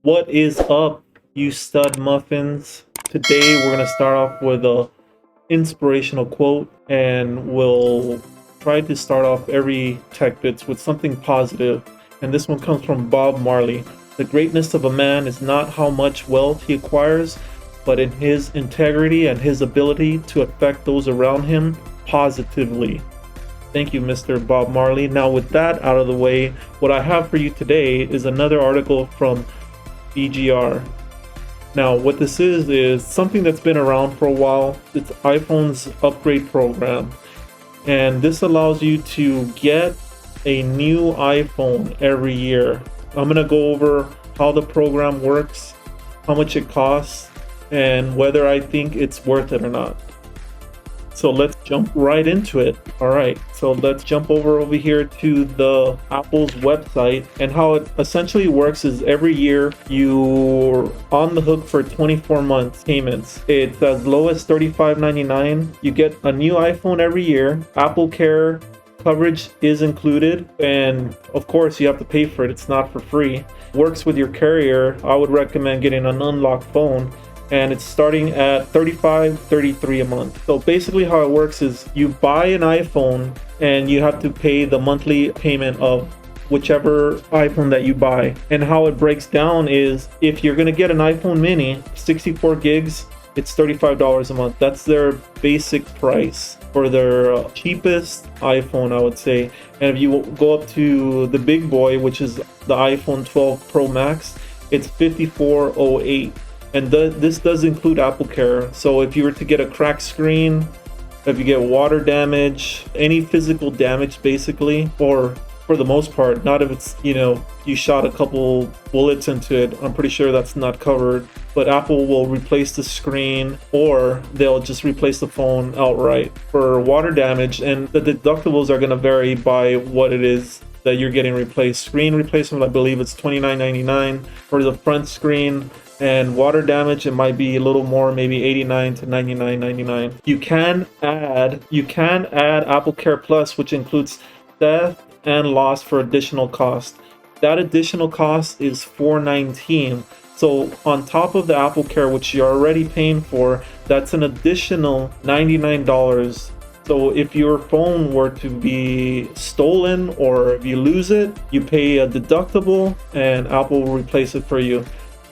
What is up, you stud muffins? Today we're gonna start off with a inspirational quote, and we'll try to start off every tech bits with something positive. And this one comes from Bob Marley. The greatness of a man is not how much wealth he acquires, but in his integrity and his ability to affect those around him positively. Thank you, Mr. Bob Marley. Now, with that out of the way, what I have for you today is another article from BGR. Now, what this is something that's been around for a while. It's iPhone's upgrade program. And this allows you to get a new iPhone every year. I'm going to go over how the program works, how much it costs, and whether I think it's worth it or not. So let's jump right into it. All right, so let's jump over here to the Apple's website. And how it essentially works is every year you're on the hook for 24 months payments. It's as low as $35.99. You get a new iPhone every year. Apple Care coverage is included, and of course you have to pay for it. It's not for free. Works with your carrier. I would recommend getting an unlocked phone, and it's starting at $35.33 a month. So basically how it works is you buy an iPhone and you have to pay the monthly payment of whichever iPhone that you buy. And how it breaks down is, if you're going to get an iPhone mini 64 gigs, it's $35 a month. That's their basic price for their cheapest iPhone, I would say. And if you go up to the big boy, which is the iPhone 12 Pro Max, it's $54.08. And this does include Apple Care. So if you were to get a cracked screen, if you get water damage, any physical damage basically, or for the most part, not if it's, you shot a couple bullets into it, I'm pretty sure that's not covered. But Apple will replace the screen, or they'll just replace the phone outright. For water damage, and the deductibles are going to vary by what it is that you're getting replaced. Screen replacement, I believe it's $29.99 for the front screen. And water damage, it might be a little more, maybe $89 to $99.99. You can add Apple Care Plus, which includes theft and loss for additional cost. That additional cost is $419. So on top of the Apple Care, which you're already paying for, that's an additional $99. So if your phone were to be stolen, or if you lose it, you pay a deductible and Apple will replace it for you.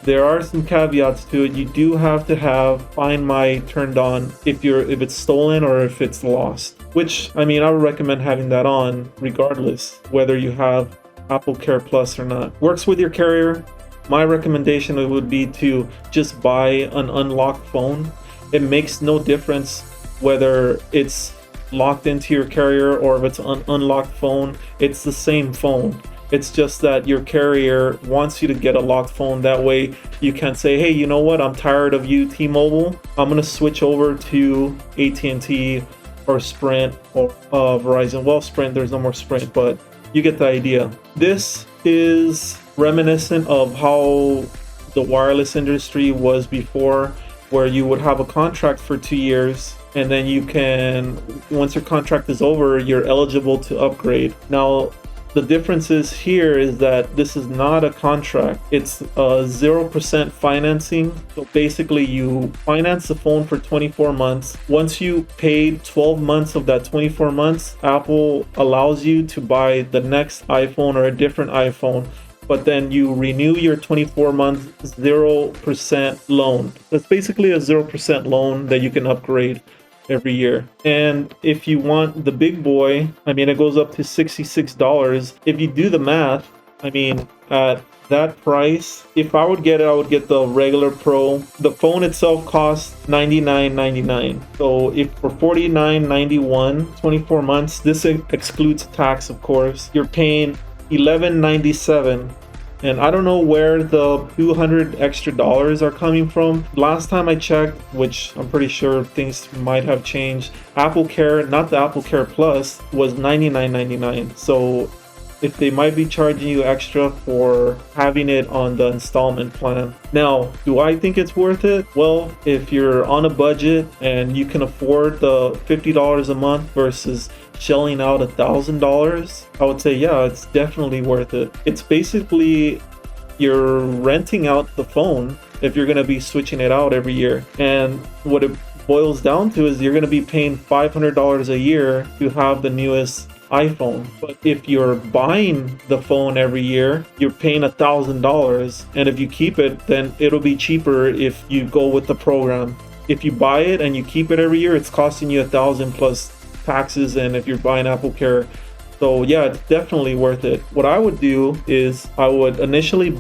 There are some caveats to it. You do have to have Find My turned on if it's stolen or if it's lost. Which, I would recommend having that on regardless, whether you have Apple Care Plus or not. Works with your carrier. My recommendation would be to just buy an unlocked phone. It makes no difference whether it's locked into your carrier or if it's an unlocked phone. It's the same phone. It's just that your carrier wants you to get a locked phone. That way you can say, hey, you know what? I'm tired of you, T-Mobile. I'm going to switch over to AT&T or Sprint or Verizon. Well, Sprint, there's no more Sprint, but you get the idea. This is reminiscent of how the wireless industry was before, where you would have a contract for 2 years. And then you can, once your contract is over, you're eligible to upgrade. Now, the difference here is that this is not a contract. It's 0% financing. So basically you finance the phone for 24 months. Once you paid 12 months of that 24 months, Apple allows you to buy the next iPhone or a different iPhone. But then you renew your 24-month 0% loan. That's basically a 0% loan that you can upgrade every year. And if you want the big boy, it goes up to $66. If you do the math, at that price, if I would get it, I would get the regular Pro. The phone itself costs $99.99. So if for $49.91, 24 months, this excludes tax, of course, you're paying $11.97. And I don't know where the $200 extra are coming from. Last time I checked, which I'm pretty sure things might have changed, Apple Care, not the Apple Care Plus, was $99.99. So if they might be charging you extra for having it on the installment plan. Now, do I think it's worth it? Well, if you're on a budget and you can afford the $50 a month versus shelling out $1,000, I would say, yeah, it's definitely worth it. It's basically you're renting out the phone if you're going to be switching it out every year. And what it boils down to is you're going to be paying $500 a year to have the newest iPhone. But if you're buying the phone every year, you're paying $1,000. And if you keep it, then it'll be cheaper if you go with the program. If you buy it and you keep it every year, it's costing you $1,000 plus taxes, and if you're buying Apple Care. So yeah, it's definitely worth it. What I would do is I would initially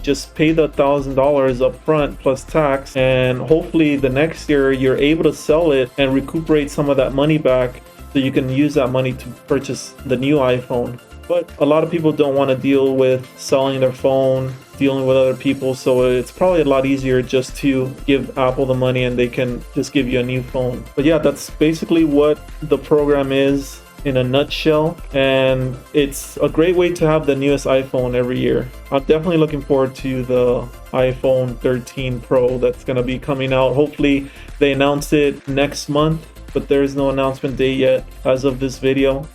just pay the $1,000 up front plus tax, and hopefully the next year you're able to sell it and recuperate some of that money back so you can use that money to purchase the new iPhone. But a lot of people don't want to deal with selling their phone, dealing with other people, so it's probably a lot easier just to give Apple the money and they can just give you a new phone. But yeah, that's basically what the program is in a nutshell, and it's a great way to have the newest iPhone every year. I'm definitely looking forward to the iPhone 13 Pro that's going to be coming out. Hopefully they announce it next month, but there's no announcement date yet as of this video.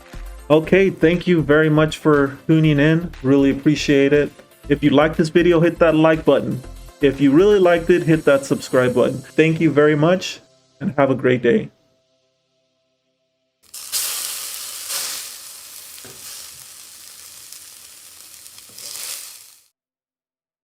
Okay, thank you very much for tuning in. Really appreciate it. If you like this video, hit that like button. If you really liked it, hit that subscribe button. Thank you very much and have a great day.